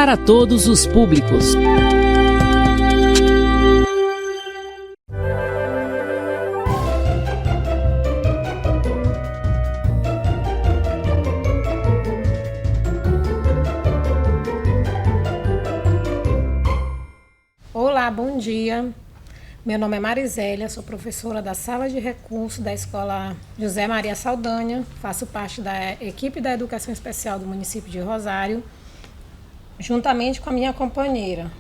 para todos os públicos. Olá, bom dia. Meu nome é Marisélia, sou professora da Sala de Recursos da Escola José Maria Saldanha, faço parte da equipe da Educação Especial do município de Rosário, juntamente com a minha companheira.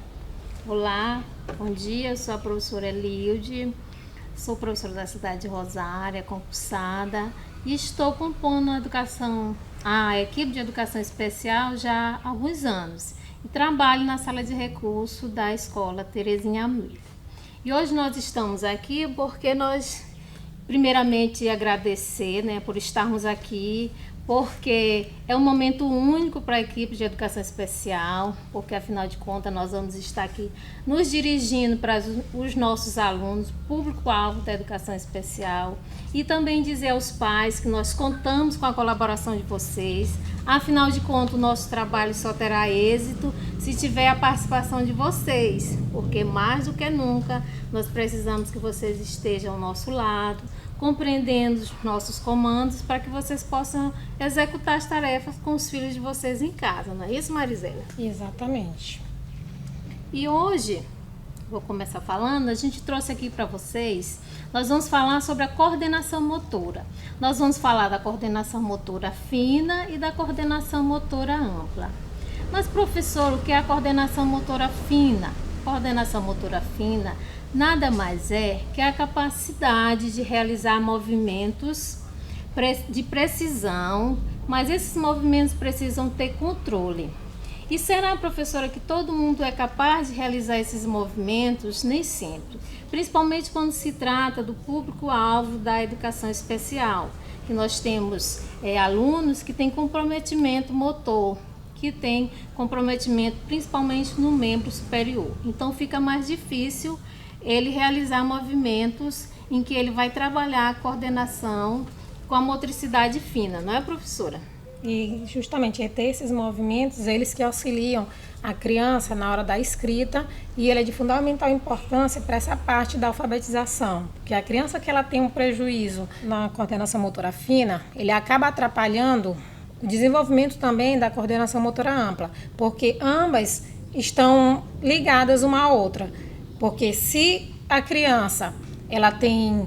Olá, bom dia, eu sou a professora Elilde, sou professora da cidade de Rosário, concursada, e estou compondo a equipe de Educação Especial já há alguns anos. E trabalho na Sala de Recursos da Escola Terezinha Amília. E hoje nós estamos aqui porque nós, primeiramente, agradecer, por estarmos aqui, porque é um momento único para a equipe de Educação Especial, porque, afinal de contas, nós vamos estar aqui nos dirigindo para os nossos alunos, público-alvo da Educação Especial, e também dizer aos pais que nós contamos com a colaboração de vocês. Afinal de contas, o nosso trabalho só terá êxito se tiver a participação de vocês, porque mais do que nunca nós precisamos que vocês estejam ao nosso lado, compreendendo os nossos comandos para que vocês possam executar as tarefas com os filhos de vocês em casa, não é isso, Marisélia? Exatamente. E hoje, vou começar falando, a gente trouxe aqui para vocês, nós vamos falar sobre a coordenação motora. Nós vamos falar da coordenação motora fina e da coordenação motora ampla. Mas, professor, o que é a coordenação motora fina? Coordenação motora fina nada mais é que a capacidade de realizar movimentos de precisão, mas esses movimentos precisam ter controle. E será, professora, que todo mundo é capaz de realizar esses movimentos? Nem sempre. Principalmente quando se trata do público-alvo da educação especial, que nós temos alunos que têm comprometimento motor, que têm comprometimento principalmente no membro superior. Então fica mais difícil ele realizar movimentos em que ele vai trabalhar a coordenação com a motricidade fina, não é, professora? E justamente é ter esses movimentos, eles que auxiliam a criança na hora da escrita, e ele é de fundamental importância para essa parte da alfabetização, porque a criança que ela tem um prejuízo na coordenação motora fina, ele acaba atrapalhando o desenvolvimento também da coordenação motora ampla, porque ambas estão ligadas uma à outra, porque se a criança ela tem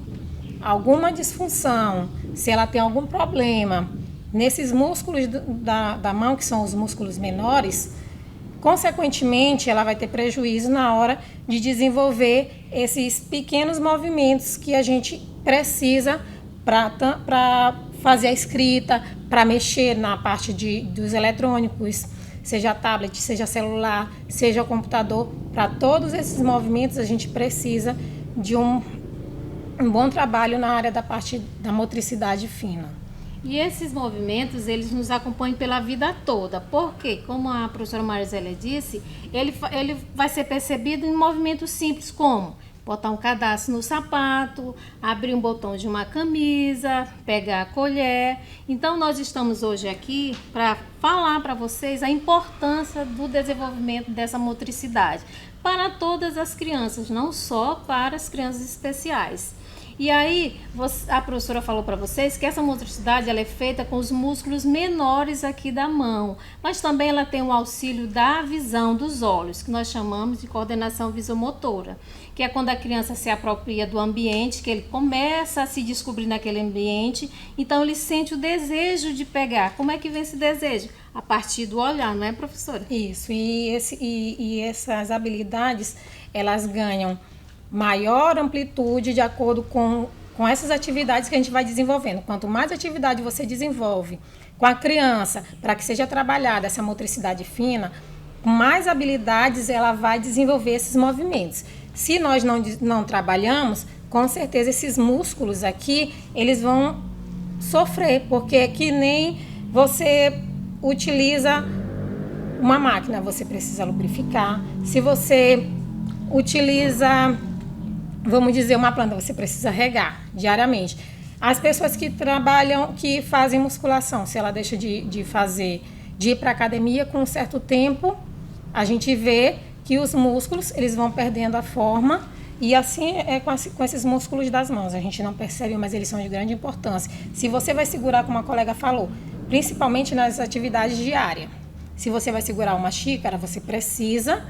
alguma disfunção, se ela tem algum problema nesses músculos da mão, que são os músculos menores, consequentemente, ela vai ter prejuízo na hora de desenvolver esses pequenos movimentos que a gente precisa para fazer a escrita, para mexer na parte dos eletrônicos, seja tablet, seja celular, seja computador. Para todos esses movimentos, a gente precisa de um bom trabalho na área da parte da motricidade fina. E esses movimentos, eles nos acompanham pela vida toda, porque, como a professora Marisélia disse, ele vai ser percebido em movimentos simples, como botar um cadastro no sapato, abrir um botão de uma camisa, pegar a colher. Então, nós estamos hoje aqui para falar para vocês a importância do desenvolvimento dessa motricidade para todas as crianças, não só para as crianças especiais. E aí, a professora falou para vocês que essa motricidade ela é feita com os músculos menores aqui da mão, mas também ela tem o auxílio da visão dos olhos, que nós chamamos de coordenação visomotora, que é quando a criança se apropria do ambiente, que ele começa a se descobrir naquele ambiente, então ele sente o desejo de pegar. Como é que vem esse desejo? A partir do olhar, não é, professora? Isso, e essas habilidades, elas ganham maior amplitude de acordo com essas atividades que a gente vai desenvolvendo. Quanto mais atividade você desenvolve com a criança para que seja trabalhada essa motricidade fina, mais habilidades ela vai desenvolver esses movimentos. Se nós não trabalhamos, com certeza esses músculos aqui, eles vão sofrer, porque é que nem você utiliza uma máquina, você precisa lubrificar. Se você utiliza, vamos dizer, uma planta, você precisa regar diariamente. As pessoas que trabalham, que fazem musculação, se ela deixa de ir para a academia, com um certo tempo, a gente vê que os músculos, eles vão perdendo a forma, e assim é com esses músculos das mãos. A gente não percebe, mas eles são de grande importância. Se você vai segurar, como a colega falou, principalmente nas atividades diárias. Se você vai segurar uma xícara, você precisa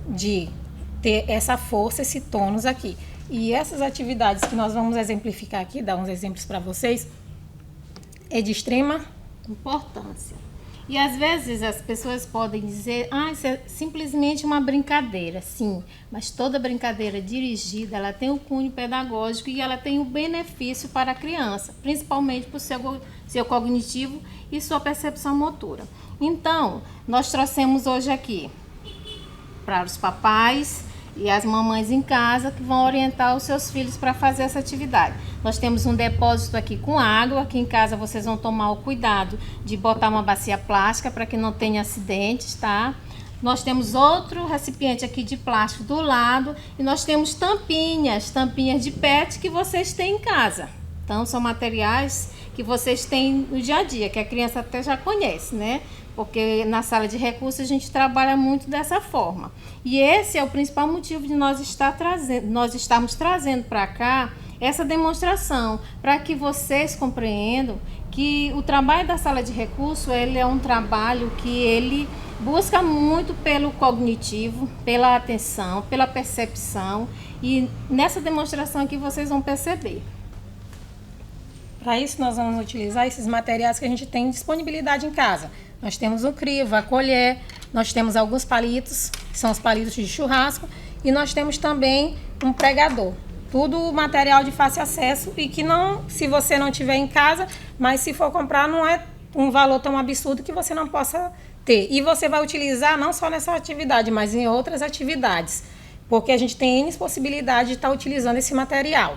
de ter essa força, esse tônus aqui. E essas atividades que nós vamos exemplificar aqui, dar uns exemplos para vocês, é de extrema importância. E às vezes as pessoas podem dizer, isso é simplesmente uma brincadeira. Sim, mas toda brincadeira dirigida, ela tem o cunho pedagógico e ela tem o benefício para a criança, principalmente para o seu cognitivo e sua percepção motora. Então, nós trouxemos hoje aqui para os papais e as mamães em casa que vão orientar os seus filhos para fazer essa atividade. Nós temos um depósito aqui com água. Aqui em casa vocês vão tomar o cuidado de botar uma bacia plástica para que não tenha acidentes, tá? Nós temos outro recipiente aqui de plástico do lado e nós temos tampinhas de PET que vocês têm em casa. Então, são materiais que vocês têm no dia a dia, que a criança até já conhece, né? Porque na sala de recursos a gente trabalha muito dessa forma. E esse é o principal motivo de nós estarmos trazendo para cá essa demonstração, para que vocês compreendam que o trabalho da sala de recurso, ele é um trabalho que ele busca muito pelo cognitivo, pela atenção, pela percepção, e nessa demonstração aqui vocês vão perceber. Para isso, nós vamos utilizar esses materiais que a gente tem disponibilidade em casa. Nós temos o crivo, a colher, nós temos alguns palitos, que são os palitos de churrasco, e nós temos também um pregador. Tudo material de fácil acesso e que não, se você não tiver em casa, mas se for comprar, não é um valor tão absurdo que você não possa ter. E você vai utilizar não só nessa atividade, mas em outras atividades, porque a gente tem N possibilidade de estar utilizando esse material.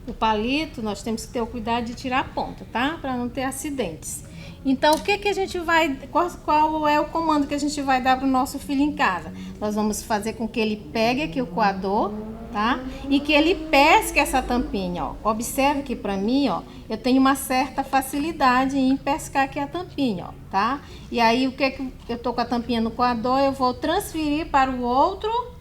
O palito, nós temos que ter o cuidado de tirar a ponta, tá? Para não ter acidentes. Então, o que a gente vai... Qual é o comando que a gente vai dar para o nosso filho em casa? Nós vamos fazer com que ele pegue aqui o coador, tá? E que ele pesque essa tampinha, ó. Observe que para mim, ó, eu tenho uma certa facilidade em pescar aqui a tampinha, ó, tá? E aí, o que eu tô com a tampinha no coador, eu vou transferir para o outro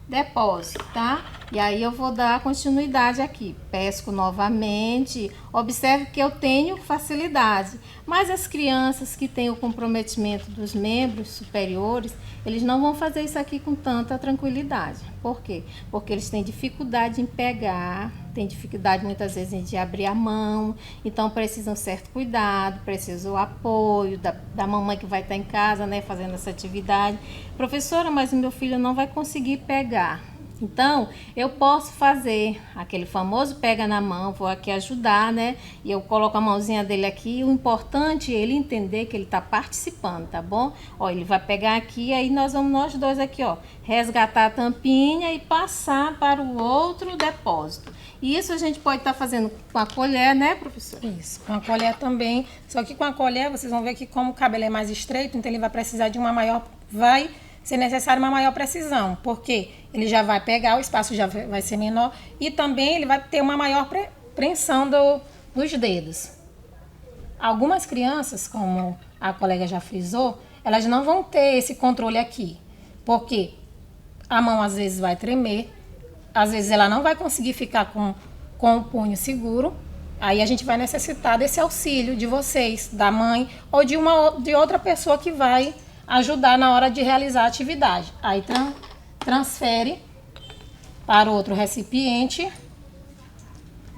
depósito, tá? E aí eu vou dar continuidade aqui, pesco novamente. Observe que eu tenho facilidade, mas as crianças que têm o comprometimento dos membros superiores, eles não vão fazer isso aqui com tanta tranquilidade. Por quê? Porque eles têm dificuldade em pegar, têm dificuldade muitas vezes de abrir a mão, então precisam de certo cuidado, precisam do apoio da mamãe que vai estar em casa, né, fazendo essa atividade. Professora, mas o meu filho não vai conseguir pegar. Então, eu posso fazer aquele famoso pega na mão, vou aqui ajudar, né? E eu coloco a mãozinha dele aqui. O importante é ele entender que ele está participando, tá bom? Ó, ele vai pegar aqui, aí nós dois aqui, ó, resgatar a tampinha e passar para o outro depósito. E isso a gente pode estar fazendo com a colher, né, professora? Isso, com a colher também. Só que com a colher, vocês vão ver que como o cabelo é mais estreito, então ele vai precisar de uma maior... Vai ser necessário uma maior precisão, porque ele já vai pegar, o espaço já vai ser menor e também ele vai ter uma maior preensão dos dedos. Algumas crianças, como a colega já frisou, elas não vão ter esse controle aqui, porque a mão às vezes vai tremer, às vezes ela não vai conseguir ficar com o punho seguro, aí a gente vai necessitar desse auxílio de vocês, da mãe ou de outra pessoa que vai ajudar na hora de realizar a atividade. Aí transfere para outro recipiente.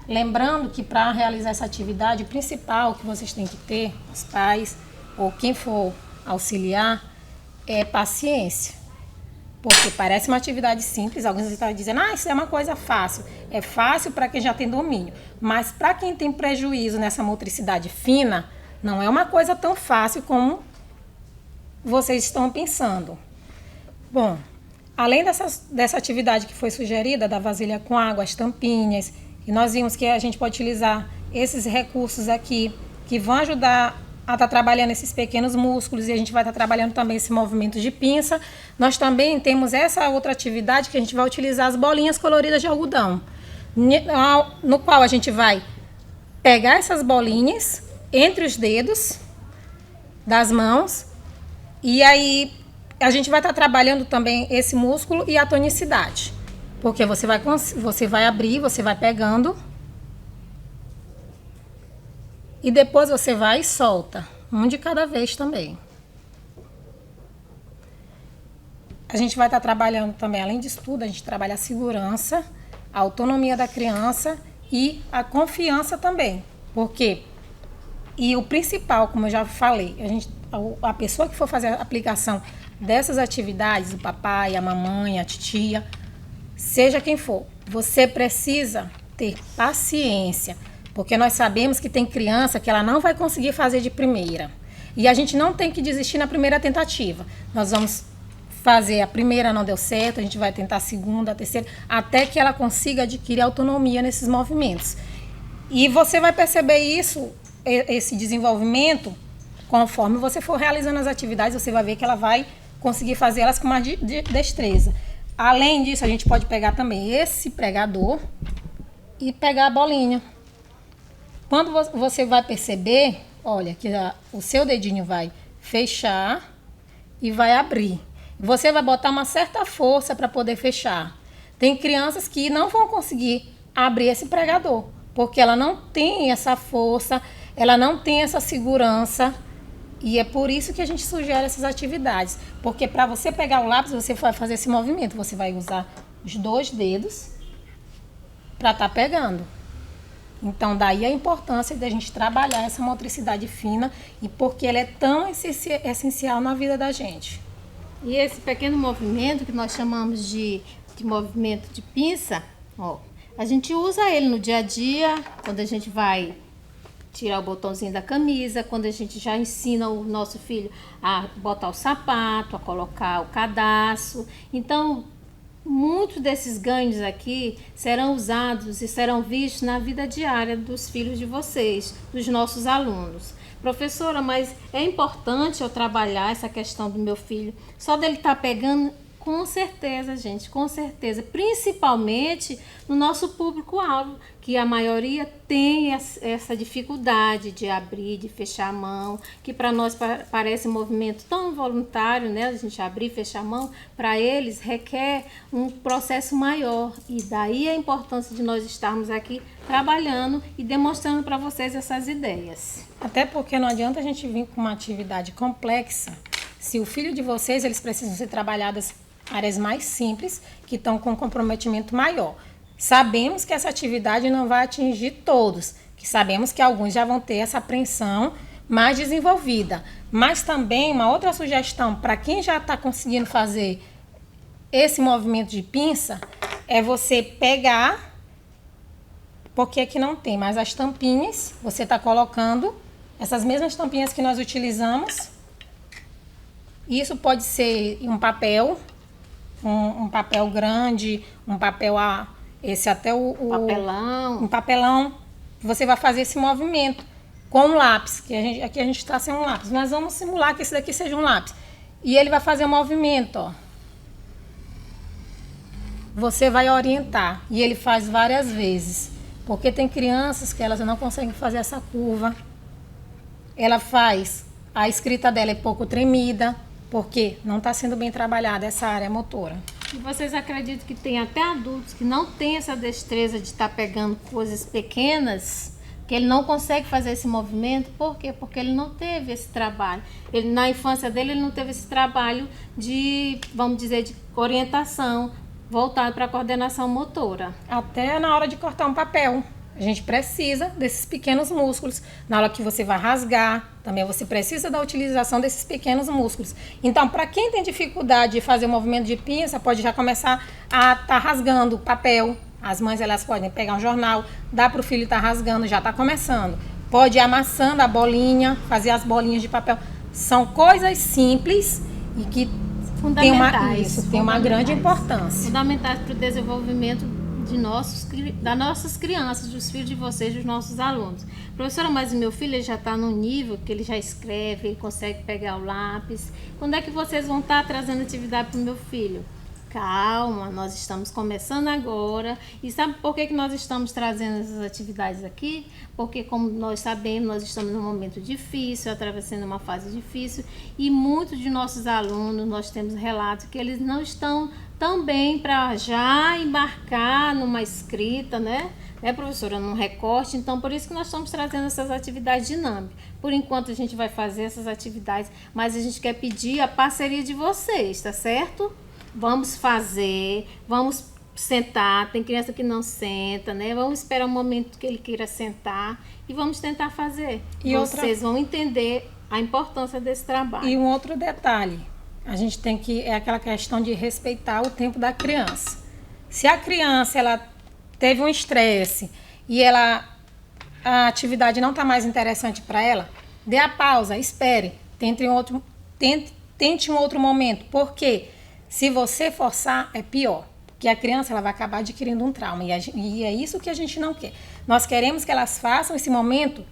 Lembrando que para realizar essa atividade, o principal que vocês têm que ter, os pais ou quem for auxiliar, é paciência. Porque parece uma atividade simples, alguns estão dizendo, isso é uma coisa fácil. É fácil para quem já tem domínio, mas para quem tem prejuízo nessa motricidade fina, não é uma coisa tão fácil como vocês estão pensando. Bom, além dessa atividade que foi sugerida, da vasilha com água, as tampinhas, e nós vimos que a gente pode utilizar esses recursos aqui, que vão ajudar a estar trabalhando esses pequenos músculos, e a gente vai estar trabalhando também esse movimento de pinça. Nós também temos essa outra atividade que a gente vai utilizar as bolinhas coloridas de algodão, no qual a gente vai pegar essas bolinhas entre os dedos das mãos. E aí, a gente vai estar trabalhando também esse músculo e a tonicidade. Porque você vai abrir, você vai pegando. E depois você vai e solta. Um de cada vez também. A gente vai estar trabalhando também, além disso tudo, a gente trabalha a segurança, a autonomia da criança e a confiança também. Por quê? E o principal, como eu já falei, a pessoa que for fazer a aplicação dessas atividades, o papai, a mamãe, a titia, seja quem for, você precisa ter paciência, porque nós sabemos que tem criança que ela não vai conseguir fazer de primeira. E a gente não tem que desistir na primeira tentativa. Nós vamos fazer a primeira, não deu certo, a gente vai tentar a segunda, a terceira, até que ela consiga adquirir autonomia nesses movimentos. E você vai perceber isso, esse desenvolvimento, conforme você for realizando as atividades, você vai ver que ela vai conseguir fazer elas com mais destreza. Além disso, a gente pode pegar também esse pregador e pegar a bolinha. Quando você vai perceber, olha, que o seu dedinho vai fechar e vai abrir. Você vai botar uma certa força para poder fechar. Tem crianças que não vão conseguir abrir esse pregador, porque ela não tem essa força, ela não tem essa segurança. E é por isso que a gente sugere essas atividades. Porque para você pegar o lápis, você vai fazer esse movimento. Você vai usar os 2 dedos para estar pegando. Então, daí a importância de a gente trabalhar essa motricidade fina e porque ela é tão essencial na vida da gente. E esse pequeno movimento que nós chamamos de movimento de pinça, ó, a gente usa ele no dia a dia, quando a gente vai tirar o botãozinho da camisa, quando a gente já ensina o nosso filho a botar o sapato, a colocar o cadarço. Então, muitos desses ganhos aqui serão usados e serão vistos na vida diária dos filhos de vocês, dos nossos alunos. Professora, mas é importante eu trabalhar essa questão do meu filho, só dele estar pegando? Com certeza, gente, com certeza. Principalmente no nosso público-alvo, que a maioria tem essa dificuldade de abrir, de fechar a mão, que para nós parece um movimento tão voluntário, né? A gente abrir e fechar a mão, para eles requer um processo maior. E daí a importância de nós estarmos aqui trabalhando e demonstrando para vocês essas ideias. Até porque não adianta a gente vir com uma atividade complexa. Se o filho de vocês, eles precisam ser trabalhadas áreas mais simples, que estão com comprometimento maior. Sabemos que essa atividade não vai atingir todos, que sabemos que alguns já vão ter essa apreensão mais desenvolvida. Mas também uma outra sugestão para quem já está conseguindo fazer esse movimento de pinça é você pegar, porque aqui não tem, mas as tampinhas, você está colocando essas mesmas tampinhas que nós utilizamos. Isso pode ser um papel, um papel grande, um papel esse até papelão. Um papelão. Você vai fazer esse movimento com um lápis, que aqui a gente está sem um lápis. Nós vamos simular que esse daqui seja um lápis. E ele vai fazer o movimento, ó. Você vai orientar e ele faz várias vezes, porque tem crianças que elas não conseguem fazer essa curva. Ela faz, a escrita dela é pouco tremida, porque não está sendo bem trabalhada essa área motora. E vocês acreditam que tem até adultos que não têm essa destreza de estar pegando coisas pequenas, que ele não consegue fazer esse movimento? Por quê? Porque ele não teve esse trabalho. Na infância dele, ele não teve esse trabalho de, vamos dizer, de orientação, voltado para a coordenação motora. Até na hora de cortar um papel. A gente precisa desses pequenos músculos. Na hora que você vai rasgar, também você precisa da utilização desses pequenos músculos. Então, para quem tem dificuldade de fazer o movimento de pinça, pode já começar a estar rasgando o papel. As mães, elas podem pegar um jornal, dar para o filho estar rasgando, já está começando. Pode ir amassando a bolinha, fazer as bolinhas de papel. São coisas simples e que tem uma grande importância. Fundamentais para o desenvolvimento das nossas crianças, dos filhos de vocês, dos nossos alunos. Professora, mas o meu filho ele já está no nível que ele já escreve, ele consegue pegar o lápis. Quando é que vocês vão estar trazendo atividade para o meu filho? Calma, nós estamos começando agora. E sabe por que nós estamos trazendo essas atividades aqui? Porque, como nós sabemos, nós estamos num momento difícil, atravessando uma fase difícil, e muitos de nossos alunos, nós temos relatos que eles não estão tão bem para já embarcar numa escrita, né, professora, num recorte. Então, por isso que nós estamos trazendo essas atividades dinâmicas. Por enquanto, a gente vai fazer essas atividades, mas a gente quer pedir a parceria de vocês, tá certo? Vamos fazer, vamos sentar, tem criança que não senta, né? Vamos esperar o momento que ele queira sentar e vamos tentar fazer. E vocês vão entender a importância desse trabalho. E um outro detalhe, a gente tem que, é aquela questão de respeitar o tempo da criança. Se a criança, ela teve um estresse e a atividade não está mais interessante para ela, dê a pausa, espere, tente um outro momento. Por quê? Se você forçar, é pior, porque a criança ela vai acabar adquirindo um trauma, e é isso que a gente não quer. Nós queremos que elas façam esse momento,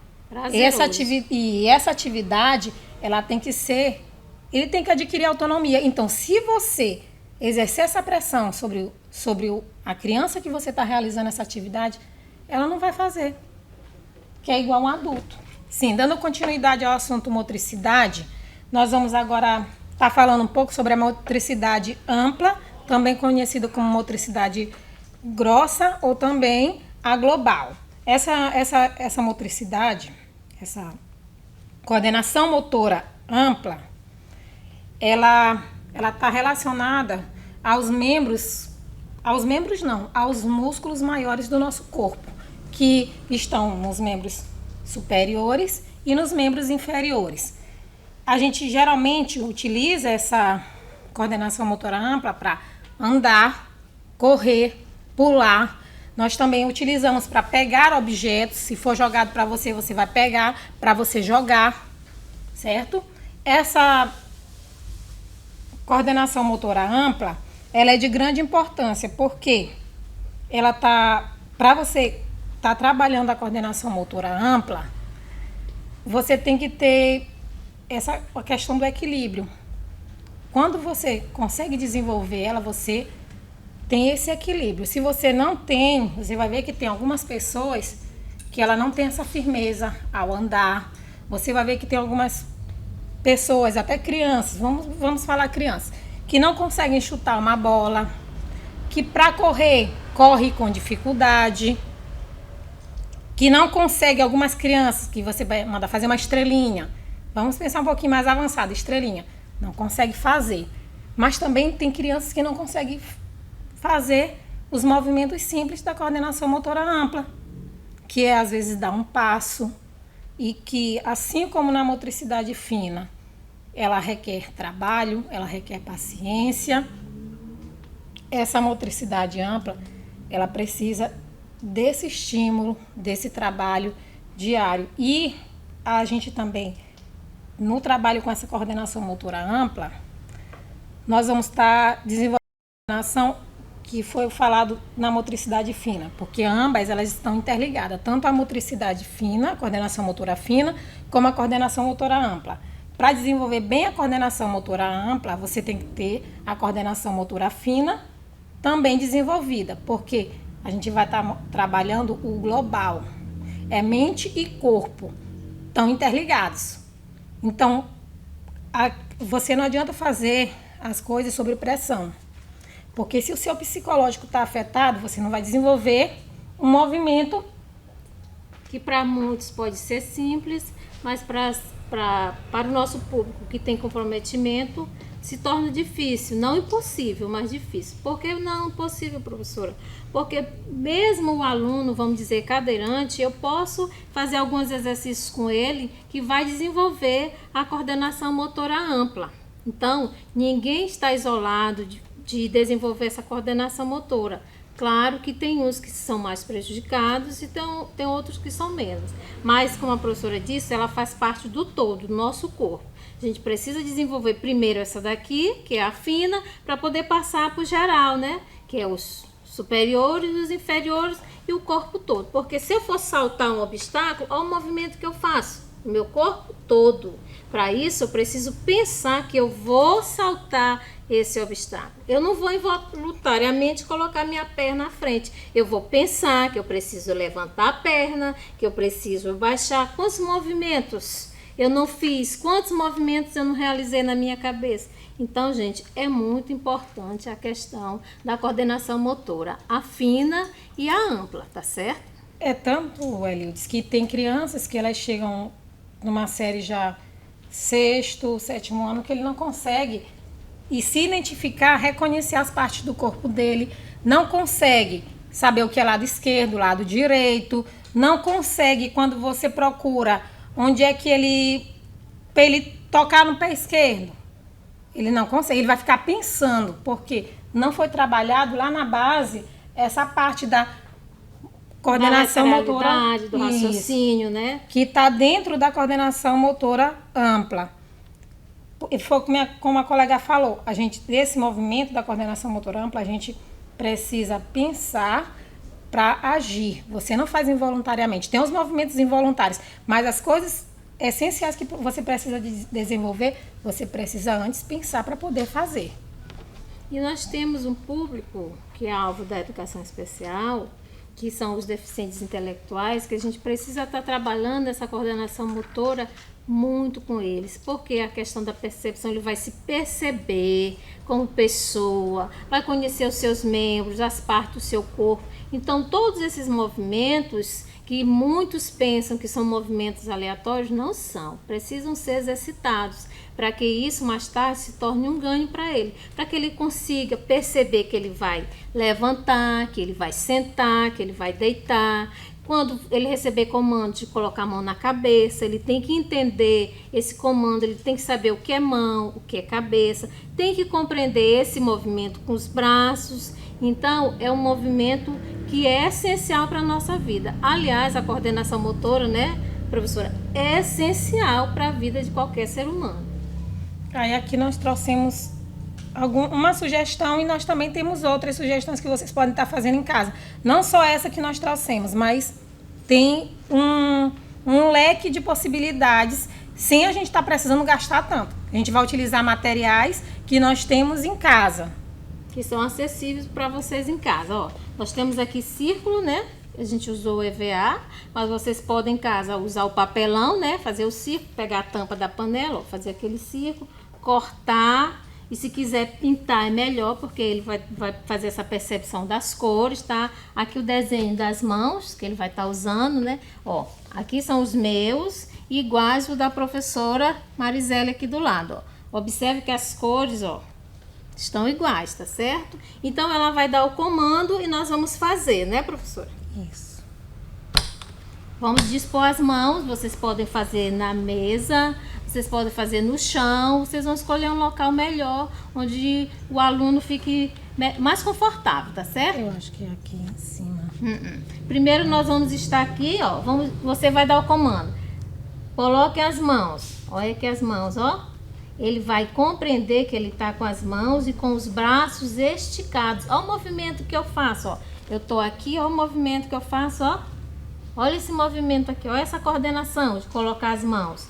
essa atividade, ela tem que ser, ele tem que adquirir autonomia. Então, se você exercer essa pressão sobre a criança que você está realizando essa atividade, ela não vai fazer, que é igual um adulto. Sim, dando continuidade ao assunto motricidade, nós vamos agora está falando um pouco sobre a motricidade ampla, também conhecida como motricidade grossa ou também a global. Essa motricidade, essa coordenação motora ampla, ela está relacionada aos músculos maiores do nosso corpo, que estão nos membros superiores e nos membros inferiores. A gente geralmente utiliza essa coordenação motora ampla para andar, correr, pular. Nós também utilizamos para pegar objetos. Se for jogado para você, você vai pegar para você jogar, certo? Essa coordenação motora ampla, ela é de grande importância, porque ela para você estar trabalhando a coordenação motora ampla, você tem que ter a questão do equilíbrio. Quando você consegue desenvolver ela, você tem esse equilíbrio. Se você não tem, você vai ver que tem algumas pessoas que ela não tem essa firmeza ao andar. Você vai ver que tem algumas pessoas, até crianças, vamos falar crianças, que não conseguem chutar uma bola, que para correr, corre com dificuldade, que não consegue, algumas crianças que você vai mandar fazer uma estrelinha. Vamos pensar um pouquinho mais avançado, estrelinha. Não consegue fazer. Mas também tem crianças que não conseguem fazer os movimentos simples da coordenação motora ampla, que é, às vezes, dar um passo, e que, assim como na motricidade fina, ela requer trabalho, ela requer paciência. Essa motricidade ampla, ela precisa desse estímulo, desse trabalho diário. E a gente também, no trabalho com essa coordenação motora ampla, nós vamos estar desenvolvendo a coordenação que foi falado na motricidade fina, porque ambas elas estão interligadas, tanto a motricidade fina, a coordenação motora fina, como a coordenação motora ampla. Para desenvolver bem a coordenação motora ampla, você tem que ter a coordenação motora fina também desenvolvida, porque a gente vai estar trabalhando o global. É mente e corpo, estão interligados. Então, você não adianta fazer as coisas sob pressão, porque se o seu psicológico está afetado, você não vai desenvolver um movimento que para muitos pode ser simples, mas para o nosso público que tem comprometimento, se torna difícil, não impossível, mas difícil. Por que não impossível, professora? Porque mesmo o aluno, vamos dizer, cadeirante, eu posso fazer alguns exercícios com ele que vai desenvolver a coordenação motora ampla. Então, ninguém está isolado de desenvolver essa coordenação motora. Claro que tem uns que são mais prejudicados e tem outros que são menos. Mas, como a professora disse, ela faz parte do todo, do nosso corpo. A gente precisa desenvolver primeiro essa daqui, que é a fina, para poder passar para o geral, né? Que é os superiores, os inferiores e o corpo todo. Porque se eu for saltar um obstáculo, olha o movimento que eu faço, o meu corpo todo. Para isso, eu preciso pensar que eu vou saltar, esse obstáculo. Eu não vou involuntariamente colocar minha perna à frente. Eu vou pensar que eu preciso levantar a perna, que eu preciso baixar. Quantos movimentos eu não fiz? Quantos movimentos eu não realizei na minha cabeça? Então, gente, é muito importante a questão da coordenação motora, a fina e a ampla, tá certo? É tanto, Eliudes, que tem crianças que elas chegam numa série já sexto, sétimo ano, que ele não consegue e se identificar, reconhecer as partes do corpo dele, não consegue saber o que é lado esquerdo, lado direito, não consegue quando você procura onde é que para ele tocar no pé esquerdo, ele não consegue, ele vai ficar pensando, porque não foi trabalhado lá na base essa parte da coordenação motora, do raciocínio, né? Que está dentro da coordenação motora ampla. Foi como a colega falou, a gente, desse movimento da coordenação motora ampla, a gente precisa pensar para agir. Você não faz involuntariamente. Tem os movimentos involuntários, mas as coisas essenciais que você precisa desenvolver, você precisa antes pensar para poder fazer. E nós temos um público que é alvo da educação especial, que são os deficientes intelectuais, que a gente precisa estar trabalhando essa coordenação motora muito com eles, porque a questão da percepção, ele vai se perceber como pessoa, vai conhecer os seus membros, as partes do seu corpo. Então, todos esses movimentos que muitos pensam que são movimentos aleatórios, não são. Precisam ser exercitados para que isso mais tarde se torne um ganho para ele, para que ele consiga perceber que ele vai levantar, que ele vai sentar, que ele vai deitar. Quando ele receber comando de colocar a mão na cabeça, ele tem que entender esse comando, ele tem que saber o que é mão, o que é cabeça, tem que compreender esse movimento com os braços. Então, é um movimento que é essencial para a nossa vida. Aliás, a coordenação motora, né, professora, é essencial para a vida de qualquer ser humano. Aí aqui nós trouxemos uma sugestão e nós também temos outras sugestões que vocês podem estar fazendo em casa. Não só essa que nós trouxemos, mas tem um leque de possibilidades sem a gente estar precisando gastar tanto. A gente vai utilizar materiais que nós temos em casa. Que são acessíveis para vocês em casa. Ó, nós temos aqui círculo, né? A gente usou o EVA, mas vocês podem em casa usar o papelão, né? Fazer o círculo, pegar a tampa da panela, ó, fazer aquele círculo, cortar. E se quiser pintar é melhor, porque ele vai fazer essa percepção das cores, tá? Aqui o desenho das mãos, que ele vai estar usando, né? Ó, aqui são os meus, iguais o da professora Marisela aqui do lado, ó. Observe que as cores, ó, estão iguais, tá certo? Então, ela vai dar o comando e nós vamos fazer, né, professora? Isso. Vamos dispor as mãos, vocês podem fazer na mesa, vocês podem fazer no chão, vocês vão escolher um local melhor, onde o aluno fique mais confortável, tá certo? Eu acho que é aqui em cima. Primeiro nós vamos estar aqui, ó, você vai dar o comando. Coloquem as mãos, olha aqui as mãos, ó. Ele vai compreender que ele tá com as mãos e com os braços esticados. Olha o movimento que eu faço, ó. Eu tô aqui, olha o movimento que eu faço, ó. Olha esse movimento aqui, olha essa coordenação de colocar as mãos.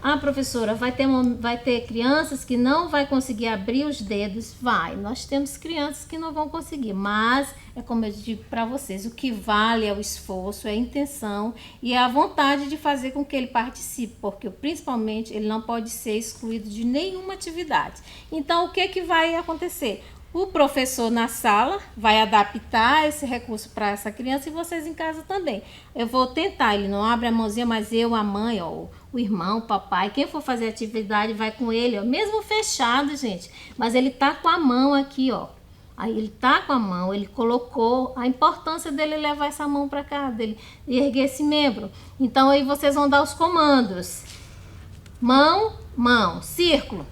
Ah, professora, vai ter crianças que não vai conseguir abrir os dedos? Vai, nós temos crianças que não vão conseguir, mas é como eu digo para vocês, o que vale é o esforço, é a intenção e é a vontade de fazer com que ele participe, porque principalmente ele não pode ser excluído de nenhuma atividade. Então, o que vai acontecer? O professor na sala vai adaptar esse recurso para essa criança e vocês em casa também. Eu vou tentar, ele não abre a mãozinha, mas eu, a mãe, ó, o irmão, o papai, quem for fazer atividade vai com ele, ó, mesmo fechado, gente. Mas ele tá com a mão aqui, ó. Aí ele tá com a mão, ele colocou a importância dele levar essa mão para cá, dele erguer esse membro. Então aí vocês vão dar os comandos. Mão, mão, círculo.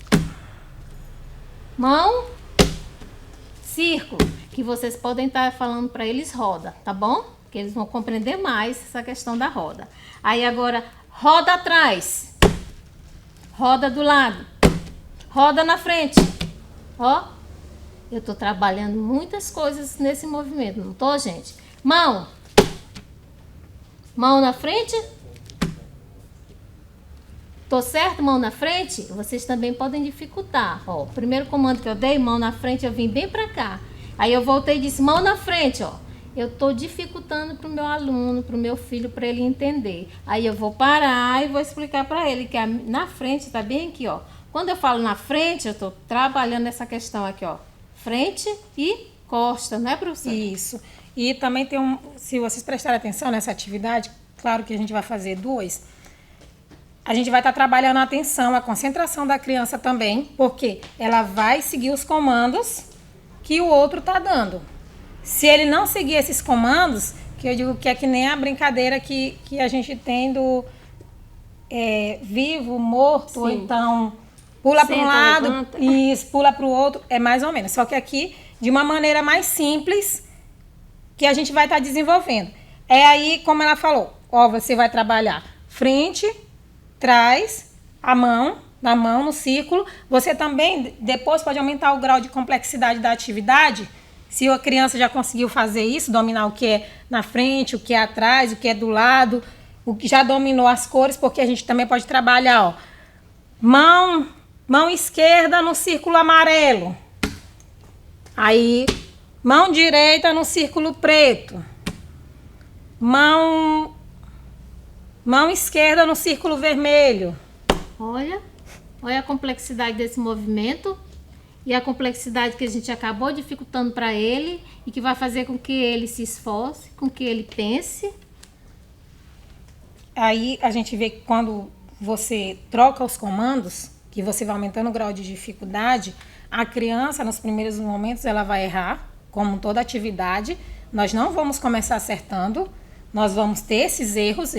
Mão, círculo, que vocês podem estar falando para eles roda, tá bom? Que eles vão compreender mais essa questão da roda. Aí agora, roda atrás, roda do lado, roda na frente. Ó, eu tô trabalhando muitas coisas nesse movimento, não tô, gente? Mão, mão na frente, Tô certo, mão na frente? Vocês também podem dificultar. Ó, o primeiro comando que eu dei, mão na frente, eu vim bem pra cá. Aí eu voltei e disse, mão na frente, ó. Eu tô dificultando pro meu aluno, pro meu filho, para ele entender. Aí eu vou parar e vou explicar para ele que na frente tá bem aqui, ó. Quando eu falo na frente, eu tô trabalhando essa questão aqui, ó. Frente e costa, né, professora? Isso. E também tem se vocês prestarem atenção nessa atividade, claro que a gente vai fazer duas. A gente vai estar trabalhando a atenção, a concentração da criança também, porque ela vai seguir os comandos que o outro está dando. Se ele não seguir esses comandos, que eu digo que é que nem a brincadeira que a gente tem do vivo, morto, ou então pula para um lado, levanta. Isso, pula para o outro, é mais ou menos. Só que aqui, de uma maneira mais simples, que a gente vai estar desenvolvendo. É aí, como ela falou, ó, você vai trabalhar frente, trás, na mão, no círculo. Você também, depois, pode aumentar o grau de complexidade da atividade. Se a criança já conseguiu fazer isso, dominar o que é na frente, o que é atrás, o que é do lado, o que já dominou as cores, porque a gente também pode trabalhar, ó, mão esquerda no círculo amarelo. Aí, mão direita no círculo preto. Mão esquerda no círculo vermelho. Olha a complexidade desse movimento e a complexidade que a gente acabou dificultando para ele e que vai fazer com que ele se esforce, com que ele pense. Aí a gente vê que quando você troca os comandos, que você vai aumentando o grau de dificuldade, a criança nos primeiros momentos ela vai errar, como toda atividade. Nós não vamos começar acertando. Nós vamos ter esses erros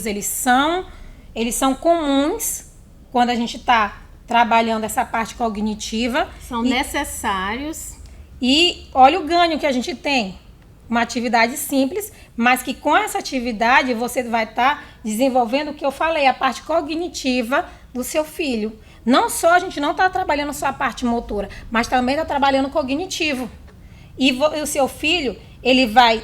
eles são comuns quando a gente está trabalhando essa parte cognitiva. São necessários. E olha o ganho que a gente tem. Uma atividade simples, mas que com essa atividade você vai estar desenvolvendo o que eu falei, a parte cognitiva do seu filho. Não só a gente não está trabalhando só a parte motora, mas também está trabalhando o cognitivo. E o seu filho, ele vai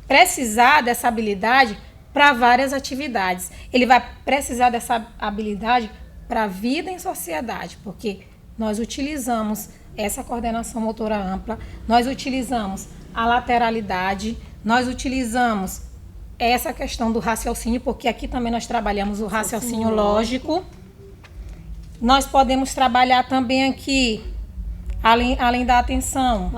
precisar dessa habilidade para várias atividades. Ele vai precisar dessa habilidade para a vida em sociedade, porque nós utilizamos essa coordenação motora ampla, nós utilizamos a lateralidade, nós utilizamos essa questão do raciocínio, porque aqui também nós trabalhamos o raciocínio lógico. Nós podemos trabalhar também aqui, além da atenção.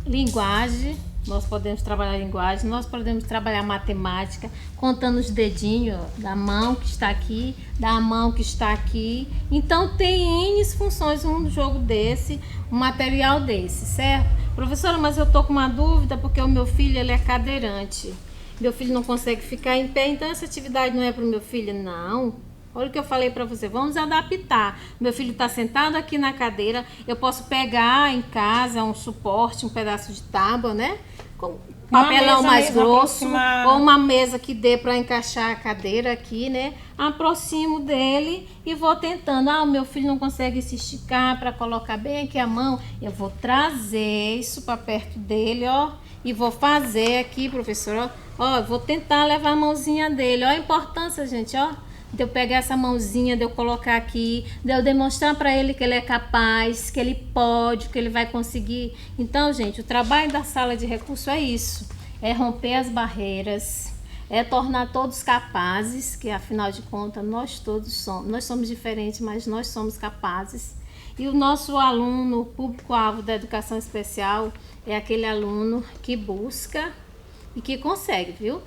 Linguagem. Nós podemos trabalhar linguagem, nós podemos trabalhar matemática, contando os dedinhos da mão que está aqui, da mão que está aqui. Então, tem N funções um jogo desse, um material desse, certo? Professora, mas eu tô com uma dúvida porque o meu filho, ele é cadeirante. Meu filho não consegue ficar em pé, então essa atividade não é para o meu filho, não. Olha o que eu falei para você, vamos adaptar. Meu filho está sentado aqui na cadeira, eu posso pegar em casa um suporte, um pedaço de tábua, né? Com papelão mais grosso, ou uma mesa que dê para encaixar a cadeira aqui, né? Aproximo dele e vou tentando. O meu filho não consegue se esticar para colocar bem aqui a mão. Eu vou trazer isso para perto dele, ó. E vou fazer aqui, professor, ó. Vou tentar levar a mãozinha dele. Ó a importância, gente, ó. De eu pegar essa mãozinha, de eu colocar aqui, de eu demonstrar para ele que ele é capaz, que ele pode, que ele vai conseguir. Então, gente, o trabalho da sala de recurso é isso. É romper as barreiras, é tornar todos capazes, que afinal de contas nós todos somos. Nós somos diferentes, mas nós somos capazes. E o nosso aluno, o público-alvo da educação especial, é aquele aluno que busca e que consegue, viu?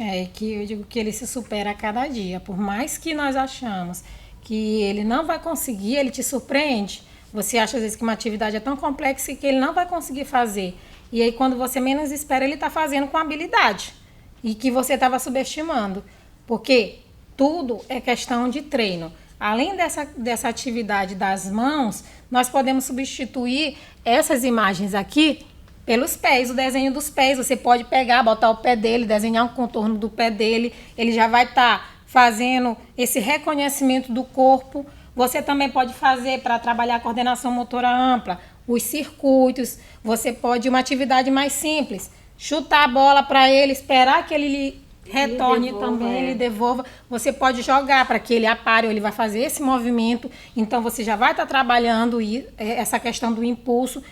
É que eu digo que ele se supera a cada dia. Por mais que nós achamos que ele não vai conseguir, ele te surpreende. Você acha às vezes que uma atividade é tão complexa que ele não vai conseguir fazer. E aí quando você menos espera, ele está fazendo com habilidade. E que você estava subestimando. Porque tudo é questão de treino. Além dessa atividade das mãos, nós podemos substituir essas imagens aqui pelos pés, o desenho dos pés. Você pode pegar, botar o pé dele, desenhar um contorno do pé dele. Ele já vai estar fazendo esse reconhecimento do corpo. Você também pode fazer, para trabalhar a coordenação motora ampla, os circuitos. Você pode, uma atividade mais simples, chutar a bola para ele, esperar que ele retorne devolva, também, ele devolva. Você pode jogar para que ele apare, ou ele vai fazer esse movimento. Então, você já vai estar trabalhando essa questão do impulso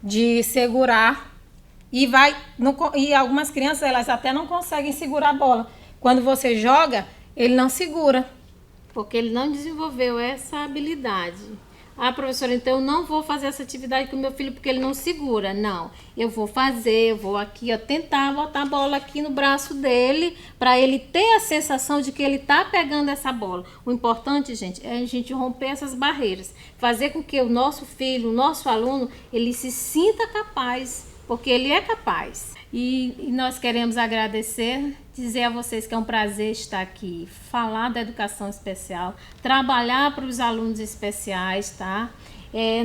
de segurar. E algumas crianças, elas até não conseguem segurar a bola. Quando você joga, ele não segura. Porque ele não desenvolveu essa habilidade. Ah, professora, então eu não vou fazer essa atividade com o meu filho porque ele não segura. Não, eu vou fazer, eu vou aqui, ó, tentar botar a bola aqui no braço dele para ele ter a sensação de que ele tá pegando essa bola. O importante, gente, é a gente romper essas barreiras. Fazer com que o nosso filho, o nosso aluno, ele se sinta capaz, porque ele é capaz. E nós queremos agradecer, dizer a vocês que é um prazer estar aqui, falar da educação especial, trabalhar para os alunos especiais, tá?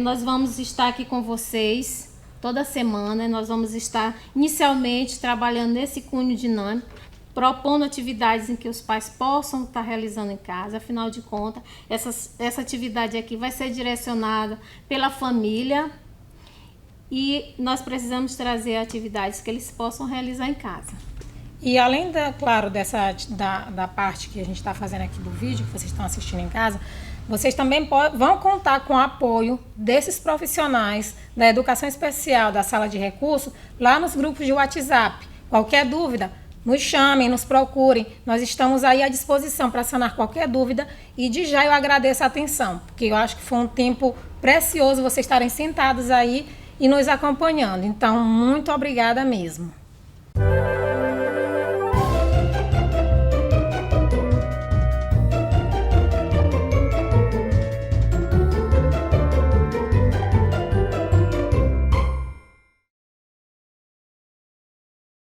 Nós vamos estar aqui com vocês toda semana, nós vamos estar inicialmente trabalhando nesse cunho dinâmico, propondo atividades em que os pais possam estar realizando em casa. Afinal de contas, essa atividade aqui vai ser direcionada pela família, e nós precisamos trazer atividades que eles possam realizar em casa. E além, claro, da parte que a gente está fazendo aqui do vídeo, que vocês estão assistindo em casa, vocês também vão contar com o apoio desses profissionais da educação especial, da sala de recurso, lá nos grupos de WhatsApp. Qualquer dúvida, nos chamem, nos procurem. Nós estamos aí à disposição para sanar qualquer dúvida. E de já eu agradeço a atenção, porque eu acho que foi um tempo precioso vocês estarem sentados aí e nos acompanhando. Então, muito obrigada mesmo.